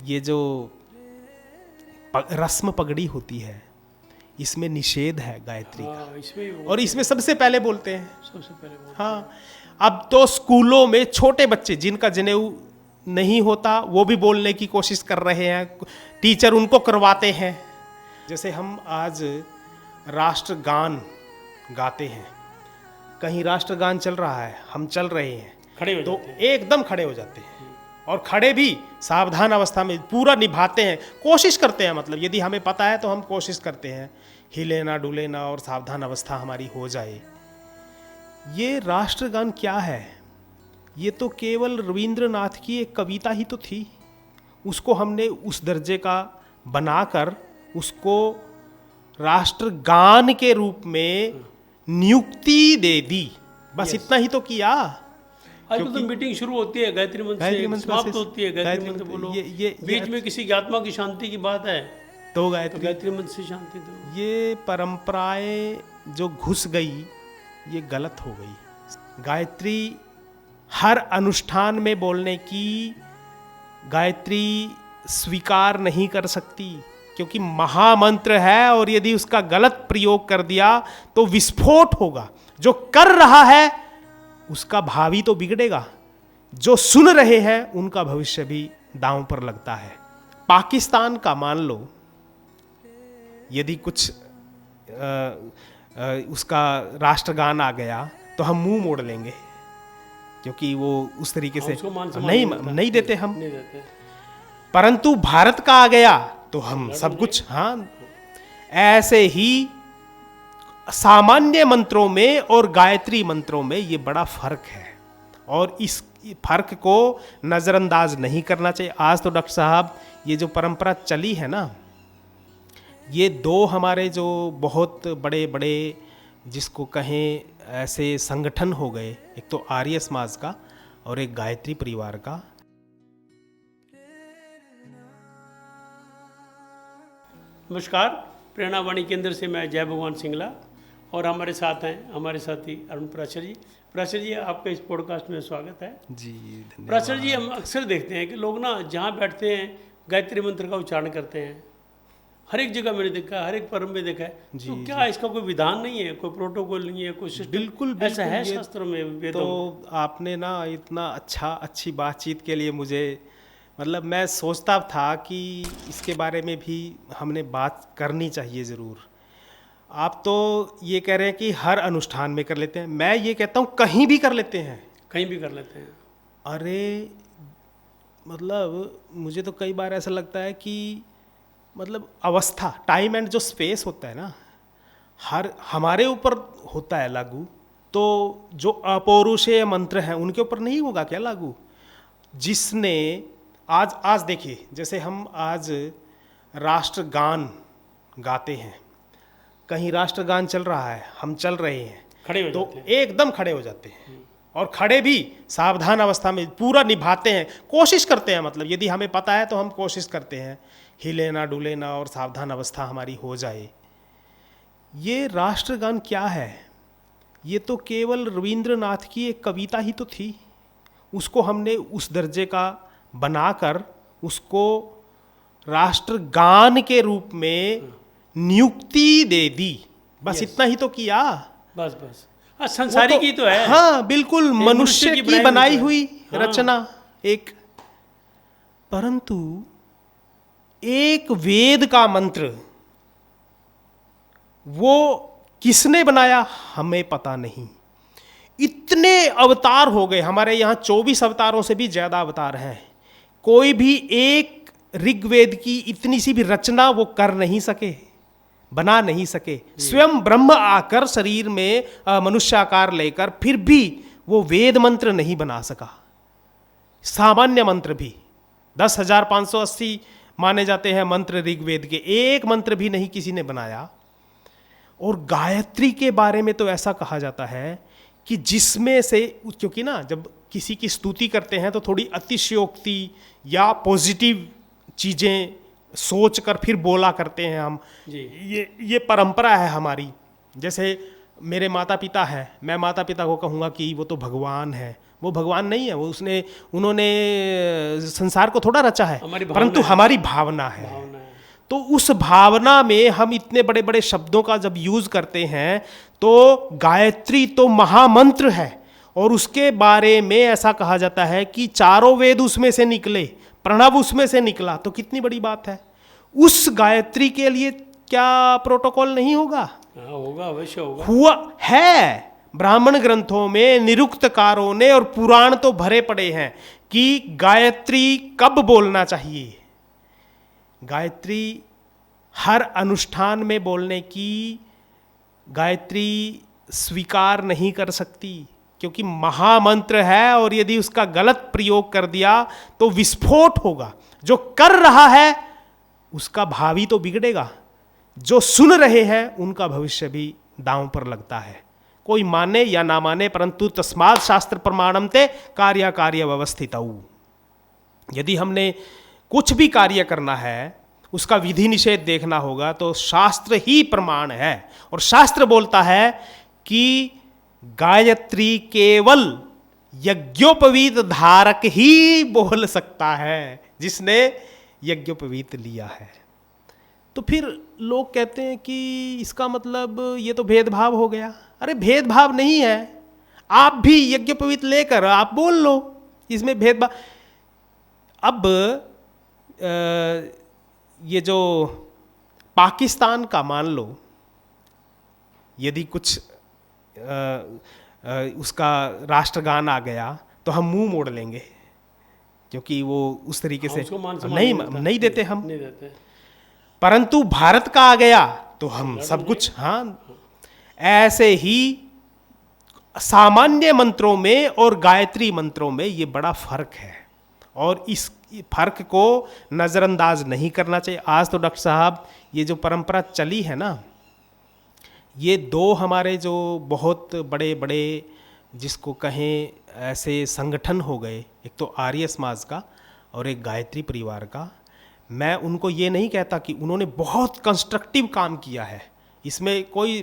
ये जो रस्म पगड़ी होती है इसमें निषेध है गायत्री का, और इसमें सबसे पहले बोलते हैं। हाँ, अब तो स्कूलों में छोटे बच्चे जिनका जनेऊ नहीं होता वो भी बोलने की कोशिश कर रहे हैं, टीचर उनको करवाते हैं। जैसे हम आज राष्ट्रगान गाते हैं, कहीं राष्ट्रगान चल रहा है, हम चल रहे हैं, खड़े हो तो एकदम खड़े हो जाते हैं, और खड़े भी सावधान अवस्था में पूरा निभाते हैं, कोशिश करते हैं। मतलब यदि हमें पता है तो हम कोशिश करते हैं हिले ना डुले ना और सावधान अवस्था हमारी हो जाए। ये राष्ट्रगान क्या है? ये तो केवल रविंद्रनाथ की एक कविता ही तो थी, उसको हमने उस दर्जे का बनाकर उसको राष्ट्रगान के रूप में नियुक्ति दे दी, बस इतना ही तो किया। आज तो मीटिंग शुरू होती है गायत्री मंत्र से, समाप्त होती है गायत्री मंत्र बोलो। बीच में किसी आत्मा की शांति की बात है तो गायत्री मंत्र से शांति दो। ये परंपराएं जो घुस गई ये गलत हो गई। गायत्री हर अनुष्ठान में बोलने की गायत्री स्वीकार नहीं कर सकती, क्योंकि महामंत्र है, और यदि उसका गलत प्रयोग कर दिया तो विस्फोट होगा। जो कर रहा है उसका भावी तो बिगड़ेगा, जो सुन रहे हैं उनका भविष्य भी दांव पर लगता है। पाकिस्तान का मान लो यदि कुछ उसका राष्ट्रगान आ गया तो हम मुंह मोड़ लेंगे, क्योंकि वो उस तरीके से नहीं देते हम। परंतु भारत का आ गया तो हम सब कुछ। हाँ, ऐसे ही सामान्य मंत्रों में और गायत्री मंत्रों में ये बड़ा फर्क है, और इस फर्क को नज़रअंदाज नहीं करना चाहिए। आज तो डॉक्टर साहब ये जो परंपरा चली है ना, ये दो हमारे जो बहुत बड़े बड़े जिसको कहें ऐसे संगठन हो गए, एक तो आर्य समाज का और एक गायत्री परिवार का। नमस्कार, प्रेरणा वाणी केंद्र से मैं जय भगवान सिंगला, और हमारे साथ हैं हमारे साथी अरुण पराशर जी। पराशर जी, आपका इस पॉडकास्ट में स्वागत है जी। धन्यवाद। पराशर जी, हम अक्सर देखते हैं कि लोग ना जहाँ बैठते हैं गायत्री मंत्र का उच्चारण करते हैं। हर एक जगह मैंने देखा है, हर एक पर्व में देखा है। तो क्या इसका कोई विधान नहीं है, कोई प्रोटोकॉल नहीं है, कोई सिस्टम? बिल्कुल ऐसा है शास्त्रों में? तो आपने ना इतना अच्छी बातचीत के लिए मुझे, मतलब मैं सोचता था कि इसके बारे में भी हमने बात करनी चाहिए ज़रूर। आप तो ये कह रहे हैं कि हर अनुष्ठान में कर लेते हैं, मैं ये कहता हूँ कहीं भी कर लेते हैं। कहीं भी कर लेते हैं? अरे मतलब मुझे तो कई बार ऐसा लगता है कि मतलब अवस्था, टाइम एंड जो स्पेस होता है ना, हर हमारे ऊपर होता है लागू। तो जो अपौरुषेय मंत्र हैं उनके ऊपर नहीं होगा क्या लागू? जिसने आज देखिए, जैसे हम आज राष्ट्रगान गाते हैं, कहीं राष्ट्रगान चल रहा है, हम चल रहे हैं, खड़े हो तो एकदम खड़े हो जाते हैं, और खड़े भी सावधान अवस्था में पूरा निभाते हैं, कोशिश करते हैं। मतलब यदि हमें पता है तो हम कोशिश करते हैं हिले ना डुले ना और सावधान अवस्था हमारी हो जाए। ये राष्ट्रगान क्या है? ये तो केवल रविंद्रनाथ की एक कविता ही तो थी, उसको हमने उस दर्जे का बनाकर उसको राष्ट्रगान के रूप में नियुक्ति दे दी, बस इतना ही तो किया। बस संसारी की तो है। हाँ बिल्कुल, मनुष्य की बनाई हुई रचना एक। परंतु एक वेद का मंत्र वो किसने बनाया हमें पता नहीं। इतने अवतार हो गए हमारे यहाँ, 24 अवतारों से भी ज्यादा अवतार हैं। कोई भी एक ऋग्वेद की इतनी सी भी रचना वो कर नहीं सके, बना नहीं सके। स्वयं ब्रह्म आकर शरीर में मनुष्याकार लेकर फिर भी वो वेद मंत्र नहीं बना सका। सामान्य मंत्र भी 10,580 माने जाते हैं मंत्र ऋग्वेद के, एक मंत्र भी नहीं किसी ने बनाया। और गायत्री के बारे में तो ऐसा कहा जाता है कि जिसमें से, क्योंकि ना जब किसी की स्तुति करते हैं तो थोड़ी अतिशयोक्ति या पॉजिटिव चीज़ें सोचकर फिर बोला करते हैं हम जी। ये परंपरा है हमारी। जैसे मेरे माता पिता हैं, मैं माता पिता को कहूँगा कि वो तो भगवान है, वो भगवान नहीं है, वो उन्होंने संसार को थोड़ा रचा है, हमारी भावना परंतु है। हमारी भावना है। भावना है। तो उस भावना में हम इतने बड़े बड़े शब्दों का जब यूज करते हैं, तो गायत्री तो महामंत्र है, और उसके बारे में ऐसा कहा जाता है कि चारों वेद उसमें से निकले, प्रणव उसमें से निकला, तो कितनी बड़ी बात है। उस गायत्री के लिए क्या प्रोटोकॉल नहीं होगा? हाँ होगा, अवश्य होगा। हुआ है। ब्राह्मण ग्रंथों में निरुक्तकारों ने और पुराण तो भरे पड़े हैं कि गायत्री कब बोलना चाहिए। गायत्री हर अनुष्ठान में बोलने की गायत्री स्वीकार नहीं कर सकती, क्योंकि महामंत्र है, और यदि उसका गलत प्रयोग कर दिया तो विस्फोट होगा। जो कर रहा है उसका भावी तो बिगड़ेगा, जो सुन रहे हैं उनका भविष्य भी दांव पर लगता है। कोई माने या ना माने, परंतु तस्मात् शास्त्र प्रमाणम ते कार्य कार्य व्यवस्थितौ। यदि हमने कुछ भी कार्य करना है, उसका विधि निषेध देखना होगा, तो शास्त्र ही प्रमाण है। और शास्त्र बोलता है कि गायत्री केवल यज्ञोपवीत धारक ही बोल सकता है, जिसने यज्ञोपवीत लिया है। तो फिर लोग कहते हैं कि इसका मतलब ये तो भेदभाव हो गया। अरे भेदभाव नहीं है, आप भी यज्ञोपवीत लेकर आप बोल लो, इसमें भेदभाव। अब ये जो पाकिस्तान का मान लो, यदि कुछ उसका राष्ट्रगान आ गया तो हम मुंह मोड़ लेंगे, क्योंकि वो उस तरीके से नहीं देते हम। नहीं देते। परंतु भारत का आ गया तो हम सब कुछ, हाँ। ऐसे ही सामान्य मंत्रों में और गायत्री मंत्रों में ये बड़ा फर्क है, और इस फर्क को नज़रअंदाज नहीं करना चाहिए। आज तो डॉक्टर साहब ये जो परंपरा चली है ना, ये दो हमारे जो बहुत बड़े बड़े जिसको कहें ऐसे संगठन हो गए, एक तो आर्य समाज का और एक गायत्री परिवार का। मैं उनको ये नहीं कहता कि उन्होंने बहुत कंस्ट्रक्टिव काम किया है, इसमें कोई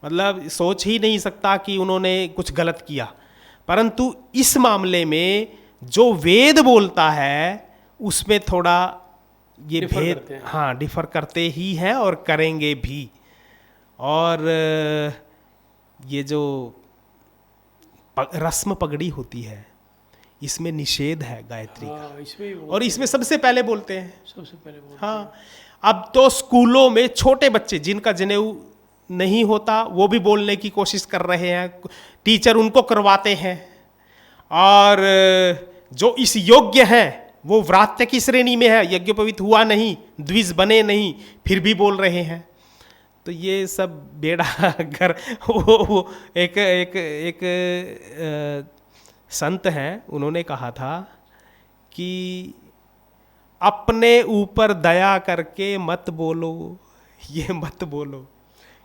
मतलब सोच ही नहीं सकता कि उन्होंने कुछ गलत किया, परंतु इस मामले में जो वेद बोलता है उसमें थोड़ा ये भेद, हाँ, डिफर करते ही हैं और करेंगे भी। और ये जो रस्म पगड़ी होती है, इसमें निषेध है गायत्री का, और इसमें सबसे पहले बोलते हैं, सबसे पहले बोलते हैं। हाँ। अब तो स्कूलों में छोटे बच्चे जिनका जनेऊ नहीं होता वो भी बोलने की कोशिश कर रहे हैं, टीचर उनको करवाते हैं, और जो इस योग्य हैं वो व्रात्य की श्रेणी में है, यज्ञोपवीत हुआ नहीं, द्विज बने नहीं, फिर भी बोल रहे हैं। तो ये सब बेड़ा घर वो एक संत हैं, उन्होंने कहा था कि अपने ऊपर दया करके मत बोलो, ये मत बोलो।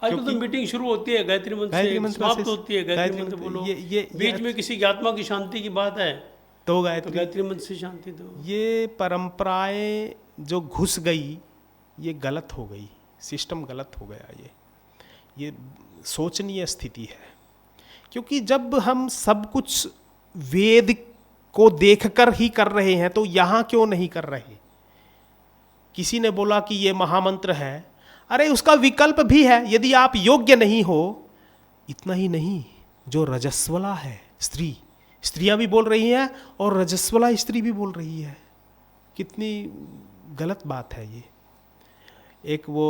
आजकल तो मीटिंग शुरू होती है गायत्री मंत्र से, समाप्त होती है गायत्री मंत्र बोलो। बीच में किसी की आत्मा की शांति की बात है तो गायत्री मंत्र से शांति दो। ये परंपराएं जो घुस गई, ये गलत हो गई, सिस्टम गलत हो गया। ये सोचनीय स्थिति है, क्योंकि जब हम सब कुछ वेद को देखकर ही कर रहे हैं तो यहाँ क्यों नहीं कर रहे? किसी ने बोला कि ये महामंत्र है, अरे उसका विकल्प भी है, यदि आप योग्य नहीं हो। इतना ही नहीं, जो रजस्वला है स्त्रियां भी बोल रही हैं और रजस्वला स्त्री भी बोल रही है। कितनी गलत बात है ये। एक वो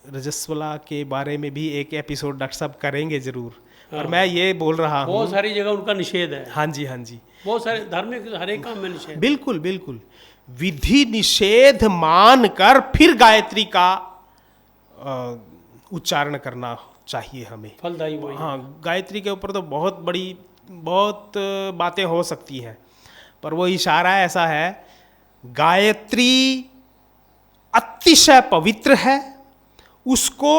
रजस्वला के बारे में भी एक एपिसोड डॉक्टर साहब करेंगे जरूर। और मैं ये बोल रहा हूँ, बहुत सारी जगह उनका निषेध है। हाँ जी, हाँ जी, बहुत सारे धार्मिक हर एक काम में निषेध। बिल्कुल बिल्कुल। विधि निषेध मानकर फिर गायत्री का उच्चारण करना चाहिए हमें, फलदायी वही। हाँ, गायत्री के ऊपर तो बहुत बातें हो सकती हैं, पर वो इशारा ऐसा है, गायत्री अतिशय पवित्र है, उसको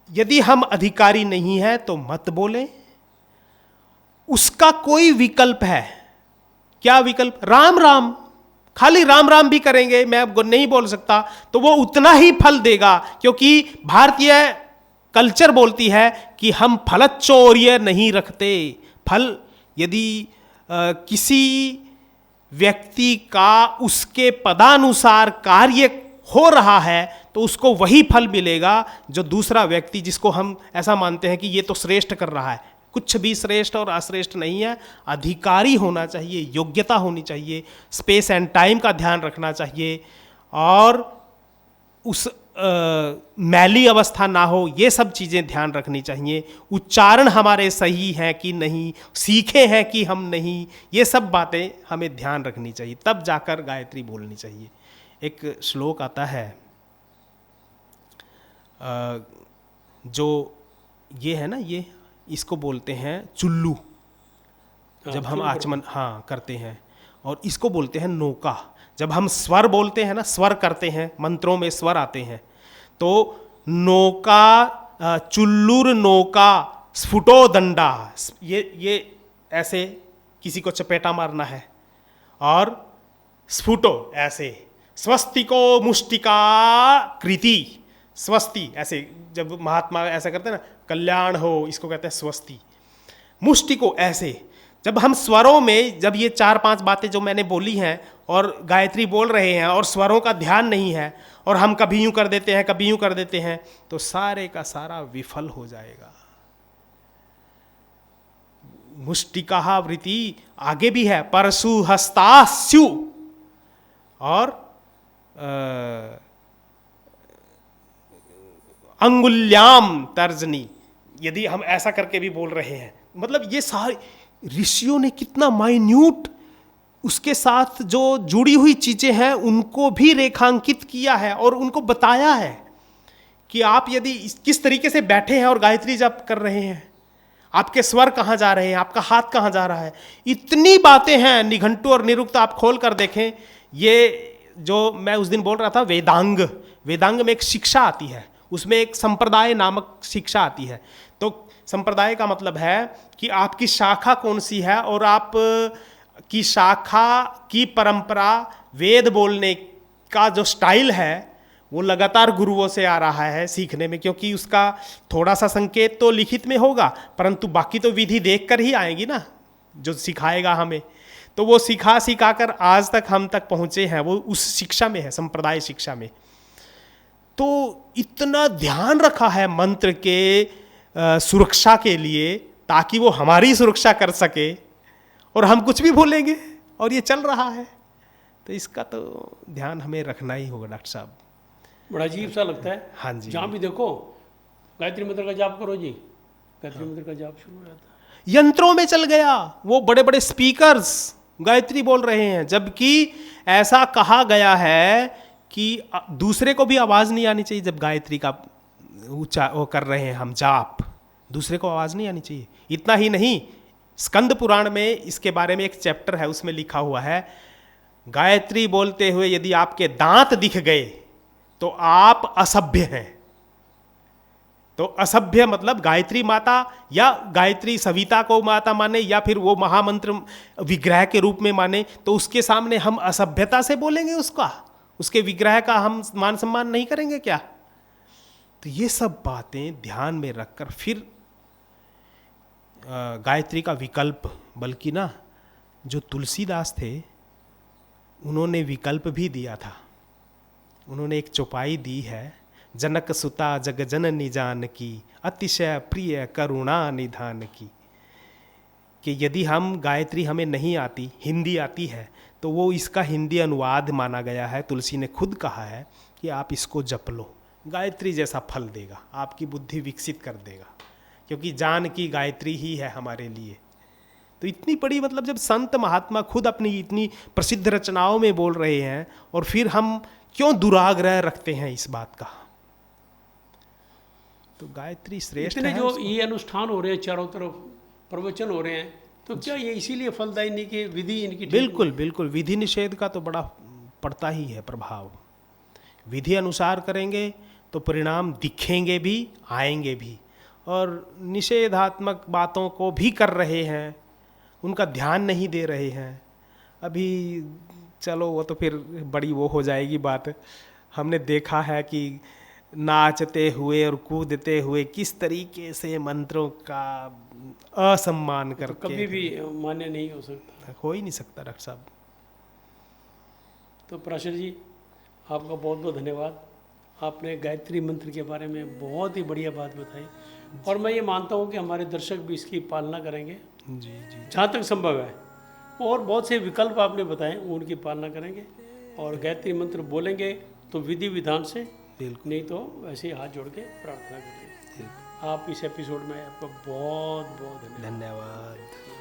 यदि हम अधिकारी नहीं है तो मत बोलें। उसका कोई विकल्प है क्या? विकल्प राम राम, खाली राम राम भी करेंगे, मैं अब नहीं बोल सकता, तो वो उतना ही फल देगा, क्योंकि भारतीय कल्चर बोलती है कि हम फलचौर्य नहीं रखते। फल यदि किसी व्यक्ति का उसके पदानुसार कार्य हो रहा है तो उसको वही फल मिलेगा जो दूसरा व्यक्ति, जिसको हम ऐसा मानते हैं कि ये तो श्रेष्ठ कर रहा है। कुछ भी श्रेष्ठ और अश्रेष्ठ नहीं है, अधिकारी होना चाहिए, योग्यता होनी चाहिए, स्पेस एंड टाइम का ध्यान रखना चाहिए, और उस मैली अवस्था ना हो, ये सब चीज़ें ध्यान रखनी चाहिए। उच्चारण हमारे सही हैं कि नहीं, सीखे हैं कि हम नहीं, ये सब बातें हमें ध्यान रखनी चाहिए, तब जाकर गायत्री बोलनी चाहिए। एक श्लोक आता है जो ये है ना, ये इसको बोलते हैं चुल्लू, जब हम आचमन करते हैं, और इसको बोलते हैं नौका। जब हम स्वर बोलते हैं ना, स्वर करते हैं, मंत्रों में स्वर आते हैं, तो नौका, चुल्लुर नौका स्फुटो दंडा, ये ऐसे किसी को चपेटा मारना है, और स्फुटो ऐसे, स्वस्तिको मुष्टिका कृति, स्वस्ति ऐसे, जब महात्मा ऐसा करते हैं ना, कल्याण हो, इसको कहते हैं स्वस्ति। मुष्टिको ऐसे। जब हम स्वरों में, जब ये 4-5 बातें जो मैंने बोली हैं और गायत्री बोल रहे हैं और स्वरों का ध्यान नहीं है, और हम कभी यूं कर देते हैं, कभी यूं कर देते हैं, तो सारे का सारा विफल हो जाएगा। मुष्टिका वृत्ति आगे भी है, परशु हस्तास्यु, और अंगुल्याम तर्जनी, यदि हम ऐसा करके भी बोल रहे हैं। मतलब ये सारे ऋषियों ने कितना माइन्यूट उसके साथ जो जुड़ी हुई चीजें हैं उनको भी रेखांकित किया है, और उनको बताया है कि आप यदि किस तरीके से बैठे हैं और गायत्री जप कर रहे हैं, आपके स्वर कहाँ जा रहे हैं, आपका हाथ कहाँ जा रहा है, इतनी बातें हैं। निघंटु और निरुक्त आप खोल कर देखें। ये जो मैं उस दिन बोल रहा था, वेदांग, वेदांग में एक शिक्षा आती है, उसमें एक संप्रदाय नामक शिक्षा आती है। तो संप्रदाय का मतलब है कि आपकी शाखा कौन सी है, और आप की शाखा की परंपरा, वेद बोलने का जो स्टाइल है वो लगातार गुरुओं से आ रहा है सीखने में, क्योंकि उसका थोड़ा सा संकेत तो लिखित में होगा, परंतु बाकी तो विधि देख कर ही आएगी ना जो सिखाएगा हमें। तो वो सिखा कर आज तक हम तक पहुँचे हैं, वो उस शिक्षा में है, संप्रदाय शिक्षा में। तो इतना ध्यान रखा है मंत्र के सुरक्षा के लिए, ताकि वो हमारी सुरक्षा कर सके, और हम कुछ भी बोलेंगे और ये चल रहा है। तो इसका तो ध्यान हमें रखना ही होगा डॉक्टर साहब। बड़ा अजीब सा लगता है। हाँ जी, जहाँ भी देखो गायत्री मंत्र का जाप करो जी, गायत्री मंत्र का जाप शुरू हो जाता है। यंत्रों में चल गया, वो बड़े बड़े स्पीकर्स गायत्री बोल रहे हैं, जबकि ऐसा कहा गया है कि दूसरे को भी आवाज़ नहीं आनी चाहिए। जब गायत्री का वो कर रहे हैं हम जाप, दूसरे को आवाज़ नहीं आनी चाहिए। इतना ही नहीं, स्कंद पुराण में इसके बारे में एक चैप्टर है, उसमें लिखा हुआ है, गायत्री बोलते हुए यदि आपके दांत दिख गए तो आप असभ्य हैं। तो असभ्य मतलब गायत्री माता, या गायत्री सविता को माता माने, या फिर वो महामंत्र विग्रह के रूप में माने, तो उसके सामने हम असभ्यता से बोलेंगे उसका, उसके विग्रह का हम मान सम्मान नहीं करेंगे क्या? तो ये सब बातें ध्यान में रखकर फिर गायत्री का विकल्प, बल्कि ना जो तुलसीदास थे उन्होंने विकल्प भी दिया था। उन्होंने एक चौपाई दी है, जनक सुता जग जननी जानकी, अतिशय प्रिय करुणा निधान की, कि यदि हम गायत्री हमें नहीं आती, हिंदी आती है, तो वो इसका हिंदी अनुवाद माना गया है। तुलसी ने खुद कहा है कि आप इसको जप लो, गायत्री जैसा फल देगा, आपकी बुद्धि विकसित कर देगा, क्योंकि जान की गायत्री ही है हमारे लिए। तो इतनी बड़ी, मतलब जब संत महात्मा खुद अपनी इतनी प्रसिद्ध रचनाओं में बोल रहे हैं, और फिर हम क्यों दुराग्रह रखते हैं इस बात का? तो गायत्री श्रेष्ठ है। जो ये अनुष्ठान हो रहे हैं, चारों तरफ प्रवचन हो रहे हैं, तो क्या ये इसीलिए फलदायी नहीं कि विधि इनकी? बिल्कुल बिल्कुल, विधि निषेध का तो बड़ा पड़ता ही है प्रभाव। विधि अनुसार करेंगे तो परिणाम दिखेंगे भी, आएंगे भी। और निषेधात्मक बातों को भी कर रहे हैं, उनका ध्यान नहीं दे रहे हैं। अभी चलो वो तो फिर बड़ी वो हो जाएगी बात। हमने देखा है कि नाचते हुए और कूदते हुए किस तरीके से मंत्रों का असम्मान तो करके, कभी भी मान्य नहीं हो सकता। हो ही नहीं सकता डॉक्टर साहब। तो पराशर जी, आपका बहुत बहुत धन्यवाद। आपने गायत्री मंत्र के बारे में बहुत ही बढ़िया बात बताई, और मैं ये मानता हूँ कि हमारे दर्शक भी इसकी पालना करेंगे जी जी जहाँ तक संभव है। और बहुत से विकल्प आपने बताए, उनकी पालना करेंगे और गायत्री मंत्र बोलेंगे तो विधि विधान से, बिल्कुल नहीं तो वैसे ही हाथ जोड़ के प्रार्थना करेंगे। आप इस एपिसोड में आपका बहुत बहुत धन्यवाद। धन्यवाद।